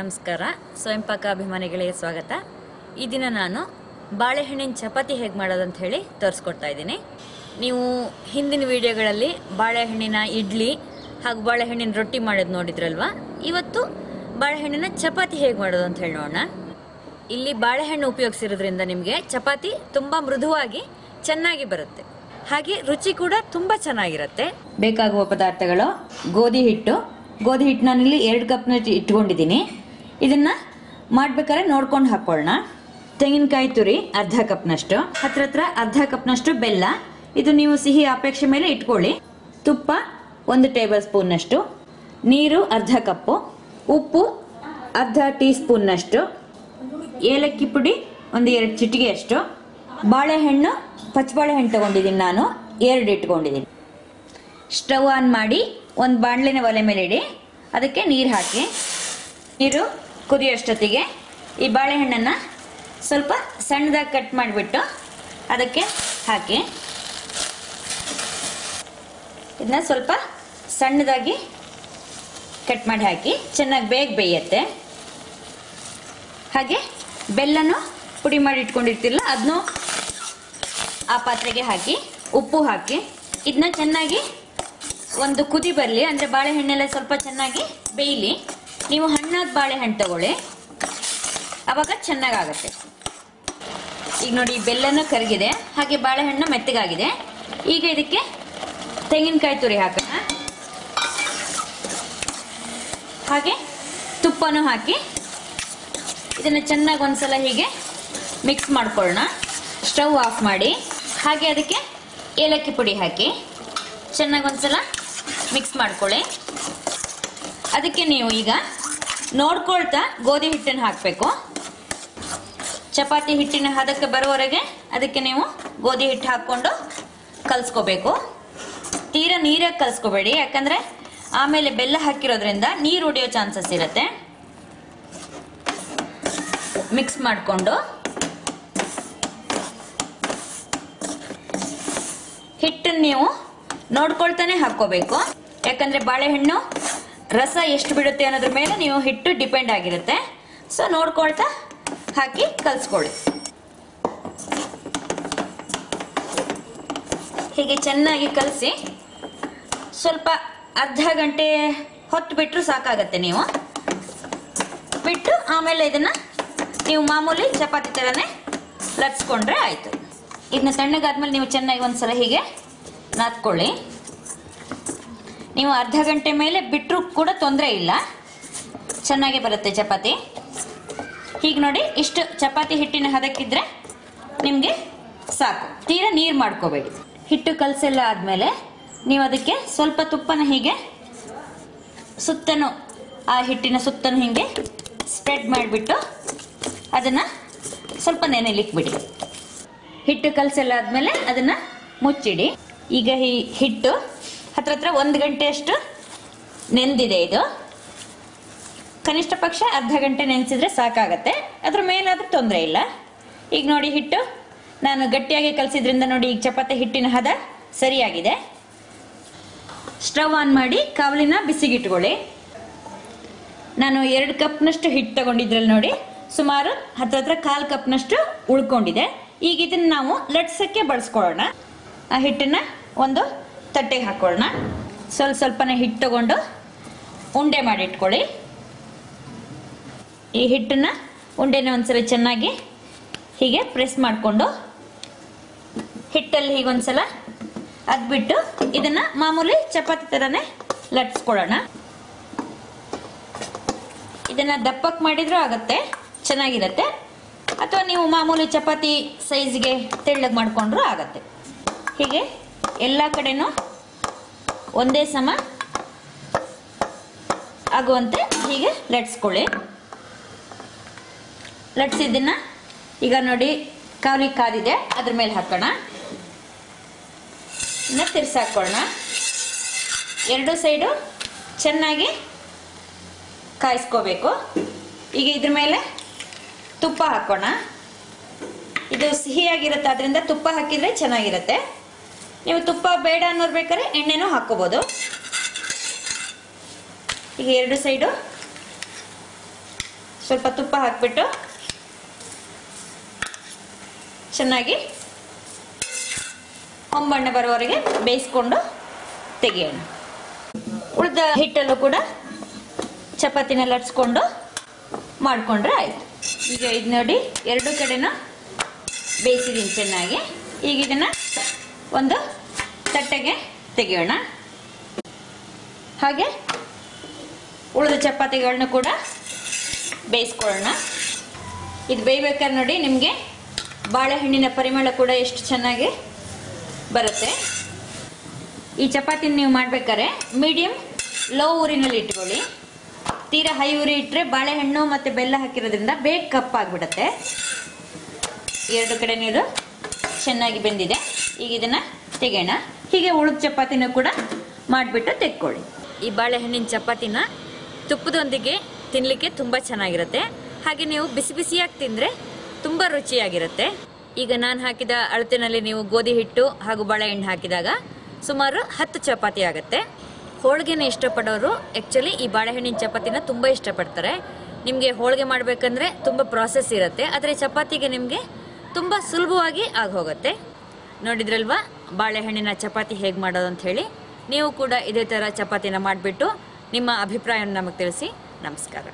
ನಮಸ್ಕಾರ. ಸ್ವಯಂ ಪಾಕ ಅಭಿಮಾನಿಗಳಿಗೆ ಸ್ವಾಗತ. ಈ ದಿನ ನಾನು ಬಾಳೆಹಣ್ಣಿನ ಚಪಾತಿ ಹೇಗೆ ಮಾಡೋದು ಅಂತ ಹೇಳಿ ತೋರಿಸ್ಕೊಡ್ತಾ ಇದ್ದೀನಿ. ನೀವು ಹಿಂದಿನ ವಿಡಿಯೋಗಳಲ್ಲಿ ಬಾಳೆಹಣ್ಣಿನ ಇಡ್ಲಿ ಹಾಗೂ ಬಾಳೆಹಣ್ಣಿನ ರೊಟ್ಟಿ ಮಾಡೋದು ನೋಡಿದ್ರಲ್ವಾ. ಇವತ್ತು ಬಾಳೆಹಣ್ಣಿನ ಚಪಾತಿ ಹೇಗೆ ಮಾಡೋದು ಅಂತ ಹೇಳಿ ನೋಡೋಣ. ಇಲ್ಲಿ ಬಾಳೆಹಣ್ಣು ಉಪಯೋಗಿಸಿರೋದ್ರಿಂದ ನಿಮಗೆ ಚಪಾತಿ ತುಂಬ ಮೃದುವಾಗಿ ಚೆನ್ನಾಗಿ ಬರುತ್ತೆ, ಹಾಗೆ ರುಚಿ ಕೂಡ ತುಂಬ ಚೆನ್ನಾಗಿರುತ್ತೆ. ಬೇಕಾಗುವ ಪದಾರ್ಥಗಳು: ಗೋಧಿ ಹಿಟ್ಟು ನಾನಿಲ್ಲಿ 2 ಕಪ್ನಷ್ಟು ಇಟ್ಕೊಂಡಿದ್ದೀನಿ. ಇದನ್ನ ಮಾಡ್ಬೇಕಾದ್ರೆ ನೋಡ್ಕೊಂಡು ಹಾಕೊಳ್ಳೋಣ. ತೆಂಗಿನಕಾಯಿ ತುರಿ ಅರ್ಧ ಕಪ್ನಷ್ಟು, ಹತ್ರ ಅರ್ಧ ಕಪ್ನಷ್ಟು ಬೆಲ್ಲ, ಇದು ನೀವು ಸಿಹಿ ಅಪೇಕ್ಷೆ ಮೇಲೆ ಇಟ್ಕೊಳ್ಳಿ. ತುಪ್ಪ 1 ಟೇಬಲ್ ಸ್ಪೂನ್ನಷ್ಟು, ನೀರು ಅರ್ಧ ಕಪ್ಪು, ಉಪ್ಪು ಅರ್ಧ ಟೀ ಸ್ಪೂನ್ನಷ್ಟು, ಏಲಕ್ಕಿ ಪುಡಿ 1-2 ಚಿಟಿಕೆಯಷ್ಟು, ಬಾಳೆಹಣ್ಣು ಪಚ್ಚಬಾಳೆಹಣ್ಣು ತಗೊಂಡಿದ್ದೀನಿ, ನಾನು 2 ಇಟ್ಕೊಂಡಿದ್ದೀನಿ. ಸ್ಟವ್ ಆನ್ ಮಾಡಿ ಒಂದು ಬಾಣಲೆನ ಒಲೆ ಮೇಲೆ ಇಡಿ. ಅದಕ್ಕೆ ನೀರು ಹಾಕಿ, ನೀರು ಕುದಿಯೋಷ್ಟೊತ್ತಿಗೆ ಈ ಬಾಳೆಹಣ್ಣನ್ನು ಸ್ವಲ್ಪ ಸಣ್ಣದಾಗಿ ಕಟ್ ಮಾಡಿಬಿಟ್ಟು ಅದಕ್ಕೆ ಹಾಕಿ. ಇದನ್ನ ಸ್ವಲ್ಪ ಸಣ್ಣದಾಗಿ ಕಟ್ ಮಾಡಿ ಹಾಕಿ, ಚೆನ್ನಾಗಿ ಬೇಗ ಬೇಯುತ್ತೆ. ಹಾಗೆ ಬೆಲ್ಲನೂ ಪುಡಿ ಮಾಡಿ ಇಟ್ಕೊಂಡಿರ್ತಿರಲ್ಲ, ಅದನ್ನು ಆ ಪಾತ್ರೆಗೆ ಹಾಕಿ, ಉಪ್ಪು ಹಾಕಿ, ಇದನ್ನ ಚೆನ್ನಾಗಿ ಒಂದು ಕುದಿ ಬರಲಿ, ಅಂದರೆ ಬಾಳೆಹಣ್ಣೆಲ್ಲ ಸ್ವಲ್ಪ ಚೆನ್ನಾಗಿ ಬೇಯಲಿ. ನೀವು ಹಣ್ಣಾದ ಬಾಳೆಹಣ್ಣು ತಗೊಳ್ಳಿ, ಆವಾಗ ಚೆನ್ನಾಗಾಗತ್ತೆ. ಈಗ ನೋಡಿ, ಬೆಲ್ಲನೂ ಕರಗಿದೆ, ಹಾಗೆ ಬಾಳೆಹಣ್ಣು ಮೆತ್ತಗಾಗಿದೆ. ಈಗ ಇದಕ್ಕೆ ತೆಂಗಿನಕಾಯಿ ತುರಿ ಹಾಕೋಣ, ಹಾಗೆ ತುಪ್ಪನೂ ಹಾಕಿ ಇದನ್ನು ಚೆನ್ನಾಗಿ ಒಂದ್ಸಲ ಹೀಗೆ ಮಿಕ್ಸ್ ಮಾಡ್ಕೊಳ್ಳೋಣ. ಸ್ಟವ್ ಆಫ್ ಮಾಡಿ, ಹಾಗೆ ಅದಕ್ಕೆ ಏಲಕ್ಕಿ ಪುಡಿ ಹಾಕಿ ಚೆನ್ನಾಗಿ ಒಂದ್ಸಲ ಮಿಕ್ಸ್ ಮಾಡ್ಕೊಳ್ಳಿ. ಅದಕ್ಕೆ ನೀವು ಈಗ ನೋಡ್ಕೊಳ್ತಾ ಗೋಧಿ ಹಿಟ್ಟನ್ನು ಹಾಕಬೇಕು. ಚಪಾತಿ ಹಿಟ್ಟಿನ ಹದಕ್ಕೆ ಬರೋವರೆಗೆ ಅದಕ್ಕೆ ನೀವು ಗೋಧಿ ಹಿಟ್ಟು ಹಾಕ್ಕೊಂಡು ಕಲಿಸ್ಕೋಬೇಕು. ತೀರಾ ನೀರಾಗಿ ಕಲಿಸ್ಕೋಬೇಡಿ, ಯಾಕಂದರೆ ಆಮೇಲೆ ಬೆಲ್ಲ ಹಾಕಿರೋದ್ರಿಂದ ನೀರು ಉಡಿಯೋ ಚಾನ್ಸಸ್ ಇರುತ್ತೆ. ಮಿಕ್ಸ್ ಮಾಡಿಕೊಂಡು ಹಿಟ್ಟನ್ನು ನೀವು ನೋಡ್ಕೊಳ್ತಾನೆ ಹಾಕೋಬೇಕು, ಯಾಕಂದ್ರೆ ಬಾಳೆಹಣ್ಣು ರಸ ಎಷ್ಟು ಬಿಡುತ್ತೆ ಅನ್ನೋದ್ರ ಮೇಲೆ ನೀವು ಹಿಟ್ಟು ಡಿಪೆಂಡ್ ಆಗಿರುತ್ತೆ. ಸೊ ನೋಡ್ಕೊಳ್ತಾ ಹಾಕಿ ಕಲಿಸ್ಕೊಳ್ಳಿ. ಹೀಗೆ ಚೆನ್ನಾಗಿ ಕಲಸಿ ಸ್ವಲ್ಪ ಅರ್ಧ ಗಂಟೆ ಹೊತ್ತು ಬಿಟ್ಟರು ಸಾಕಾಗತ್ತೆ. ನೀವು ಬಿಟ್ಟು ಆಮೇಲೆ ಇದನ್ನ ನೀವು ಮಾಮೂಲಿ ಚಪಾತಿ ಥರನೇ ಲಟ್ಸ್ಕೊಂಡ್ರೆ ಆಯಿತು. ಇದನ್ನ ತಣ್ಣಗಾದ್ಮೇಲೆ ನೀವು ಚೆನ್ನಾಗಿ ಒಂದ್ಸಲ ಹೀಗೆ ನಾದ್ಕೊಳ್ಳಿ. ನೀವು ಅರ್ಧ ಗಂಟೆ ಮೇಲೆ ಬಿಟ್ಟರು ಕೂಡ ತೊಂದರೆ ಇಲ್ಲ, ಚೆನ್ನಾಗಿ ಬರುತ್ತೆ ಚಪಾತಿ. ಹೀಗೆ ನೋಡಿ, ಇಷ್ಟು ಚಪಾತಿ ಹಿಟ್ಟಿನ ಹದಕ್ಕಿದ್ರೆ ನಿಮಗೆ ಸಾಕು, ತೀರಾ ನೀರು ಮಾಡ್ಕೋಬೇಡಿ. ಹಿಟ್ಟು ಕಲಸೆಲ್ಲ ಆದಮೇಲೆ ನೀವು ಅದಕ್ಕೆ ಸ್ವಲ್ಪ ತುಪ್ಪನ ಹೀಗೆ ಸುತ್ತನೂ, ಆ ಹಿಟ್ಟಿನ ಸುತ್ತನೂ ಹೀಗೆ ಸ್ಪ್ರೆಡ್ ಮಾಡಿಬಿಟ್ಟು ಅದನ್ನು ಸ್ವಲ್ಪ ನೆನೆಲಿಕ್ಕೆ ಬಿಡಿ. ಹಿಟ್ಟು ಕಲಸೆಲ್ಲ ಆದಮೇಲೆ ಅದನ್ನು ಮುಚ್ಚಿಡಿ. ಈಗ ಈ ಹಿಟ್ಟು ಹತ್ರ 1 ಗಂಟೆಯಷ್ಟು ನೆನೆದಿದೆ. ಇದು ಕನಿಷ್ಠ ಪಕ್ಷ ಅರ್ಧ ಗಂಟೆ ನೆನೆಸಿದ್ರೆ ಸಾಕಾಗತ್ತೆ, ಅದ್ರ ಮೇಲಾದ್ರೂ ತೊಂದರೆ ಇಲ್ಲ. ಈಗ ನೋಡಿ, ಹಿಟ್ಟು ನಾನು ಗಟ್ಟಿಯಾಗಿ ಕಲಸಿದ್ರಿಂದ ನೋಡಿ ಈಗ ಚಪಾತಿ ಹಿಟ್ಟಿನ ಹದ ಸರಿಯಾಗಿದೆ. ಸ್ಟವ್ ಆನ್ ಮಾಡಿ ಕಾವಲಿನ ಬಿಸಿಗಿಟ್ಕೊಳ್ಳಿ. ನಾನು 2 ಕಪ್ನಷ್ಟು ಹಿಟ್ಟು ತಗೊಂಡಿದ್ರಲ್ಲಿ ನೋಡಿ ಸುಮಾರು ಹತ್ರ 1/4 ಕಪ್ನಷ್ಟು ಉಳ್ಕೊಂಡಿದೆ. ಈಗ ಇದನ್ನು ನಾವು ಲಟ್ಸಕ್ಕೆ ಬಳಸ್ಕೊಳ್ಳೋಣ. ಆ ಹಿಟ್ಟನ್ನು ಒಂದು ತಟ್ಟೆಗೆ ಹಾಕೊಳ್ಳೋಣ. ಸ್ವಲ್ಪನೇ ಹಿಟ್ಟು ತಗೊಂಡು ಉಂಡೆ ಮಾಡಿ ಇಟ್ಕೊಳ್ಳಿ. ಈ ಹಿಟ್ಟನ್ನು ಉಂಡೆನ ಒಂದ್ಸಲ ಚೆನ್ನಾಗಿ ಹೀಗೆ ಪ್ರೆಸ್ ಮಾಡಿಕೊಂಡು ಹಿಟ್ಟಲ್ಲಿ ಹೀಗೆ ಒಂದ್ಸಲ ಅದ್ಬಿಟ್ಟು ಇದನ್ನು ಮಾಮೂಲಿ ಚಪಾತಿ ಥರನೇ ಲಟ್ಸ್ಕೊಳ್ಳೋಣ. ಇದನ್ನು ದಪ್ಪಕ್ಕೆ ಮಾಡಿದ್ರೂ ಆಗುತ್ತೆ, ಚೆನ್ನಾಗಿರುತ್ತೆ. ಅಥವಾ ನೀವು ಮಾಮೂಲಿ ಚಪಾತಿ ಸೈಜ್ಗೆ ತೆಳ್ಳಗೆ ಮಾಡಿಕೊಂಡ್ರೂ ಆಗತ್ತೆ. ಹೀಗೆ ಎಲ್ಲ ಕಡೆನೂ ಒಂದೇ ಸಮ ಆಗುವಂತೆ ಹೀಗೆ ಲಟ್ಸ್ಕೊಳ್ಳಿ. ಲಟ್ಸಿದ್ದನ್ನ ಈಗ ನೋಡಿ ಕಾವಲಿ ಕಾದಿದೆ, ಅದ್ರ ಮೇಲೆ ಹಾಕೋಣ. ಇನ್ನು ತಿರ್ಸಾಕೊಳ್ಳೋಣ. 2 ಸೈಡು ಚೆನ್ನಾಗಿ ಕಾಯಿಸ್ಕೋಬೇಕು. ಈಗ ಇದ್ರ ಮೇಲೆ ತುಪ್ಪ ಹಾಕೋಣ. ಇದು ಸಿಹಿಯಾಗಿರುತ್ತೆ, ಅದರಿಂದ ತುಪ್ಪ ಹಾಕಿದ್ರೆ ಚೆನ್ನಾಗಿರುತ್ತೆ. ನೀವು ತುಪ್ಪ ಬೇಡ ಅನ್ನೋರು ಬೇಕಾದ್ರೆ ಎಣ್ಣೆನೂ ಹಾಕೋಬಹುದು. ಈಗ 2 ಸೈಡು ಸ್ವಲ್ಪ ತುಪ್ಪ ಹಾಕಿಬಿಟ್ಟು ಚೆನ್ನಾಗಿ ಹೊಂಬಣ್ಣ ಬರೋವರೆಗೆ ಬೇಯಿಸ್ಕೊಂಡು ತೆಗೆಯೋಣ. ಉಳಿದ ಹಿಟ್ಟಲ್ಲೂ ಕೂಡ ಚಪಾತಿನ ಲಟ್ಸ್ಕೊಂಡು ಮಾಡಿಕೊಂಡ್ರೆ ಆಯಿತು. ಈಗ ಇದು ನೋಡಿ, ಎರಡು ಕಡೆನೂ ಬೇಯಿಸಿದ್ದೀನಿ ಚೆನ್ನಾಗಿ. ಈಗ ಇದನ್ನು ಒಂದು ತಟ್ಟೆಗೆ ತೆಗೆಯೋಣ. ಹಾಗೆ ಉಳಿದ ಚಪಾತಿಗಳನ್ನ ಕೂಡ ಬೇಯಿಸ್ಕೊಳ್ಳೋಣ. ಇದು ಬೇಯಬೇಕಾದ್ರೆ ನೋಡಿ, ನಿಮಗೆ ಬಾಳೆಹಣ್ಣಿನ ಪರಿಮಳ ಕೂಡ ಎಷ್ಟು ಚೆನ್ನಾಗಿ ಬರುತ್ತೆ. ಈ ಚಪಾತಿನ ನೀವು ಮಾಡಬೇಕಾದ್ರೆ ಮೀಡಿಯಂ ಲೋ ಊರಿನಲ್ಲಿ ಇಟ್ಕೊಳ್ಳಿ. ತೀರಾ ಹೈ ಉರಿ ಇಟ್ಟರೆ ಬಾಳೆಹಣ್ಣು ಮತ್ತು ಬೆಲ್ಲ ಹಾಕಿರೋದ್ರಿಂದ ಬೇಗ ಕಪ್ಪಾಗ್ಬಿಡುತ್ತೆ. ಎರಡು ಕಡೆ ಇದು ಚೆನ್ನಾಗಿ ಬೆಂದಿದೆ. ಈಗ ಇದನ್ನು ತೆಗೆಯೋಣ. ಹೀಗೆ ಉಳಿದ ಚಪಾತಿನೂ ಕೂಡ ಮಾಡಿಬಿಟ್ಟು ತೆಕ್ಕೊಳ್ಳಿ. ಈ ಬಾಳೆಹಣ್ಣಿನ ಚಪಾತಿನ ತುಪ್ಪದೊಂದಿಗೆ ತಿನ್ನಲಿಕ್ಕೆ ತುಂಬ ಚೆನ್ನಾಗಿರುತ್ತೆ. ಹಾಗೆ ನೀವು ಬಿಸಿ ಬಿಸಿಯಾಗಿ ತಿಂದರೆ ತುಂಬ ರುಚಿಯಾಗಿರುತ್ತೆ. ಈಗ ನಾನು ಹಾಕಿದ ಅಳತೆನಲ್ಲಿ ನೀವು ಗೋಧಿ ಹಿಟ್ಟು ಹಾಗೂ ಬಾಳೆಹಣ್ಣು ಹಾಕಿದಾಗ ಸುಮಾರು 10 ಚಪಾತಿ ಆಗುತ್ತೆ. ಹೋಳಿಗೆನ ಇಷ್ಟಪಡೋರು ಆ್ಯಕ್ಚುಲಿ ಈ ಬಾಳೆಹಣ್ಣಿನ ಚಪಾತಿನ ತುಂಬ ಇಷ್ಟಪಡ್ತಾರೆ. ನಿಮಗೆ ಹೋಳಿಗೆ ಮಾಡಬೇಕಂದ್ರೆ ತುಂಬ ಪ್ರಾಸೆಸ್ ಇರುತ್ತೆ, ಆದರೆ ಚಪಾತಿಗೆ ನಿಮಗೆ ತುಂಬ ಸುಲಭವಾಗಿ ಆಗೋಗುತ್ತೆ. ನೋಡಿದ್ರಲ್ವಾ ಬಾಳೆಹಣ್ಣಿನ ಚಪಾತಿ ಹೇಗೆ ಮಾಡೋದು ಅಂತ ಹೇಳಿ. ನೀವು ಕೂಡ ಇದೇ ಥರ ಚಪಾತಿನ ಮಾಡಿಬಿಟ್ಟು ನಿಮ್ಮ ಅಭಿಪ್ರಾಯವನ್ನು ನಮಗೆ ತಿಳಿಸಿ. ನಮಸ್ಕಾರ.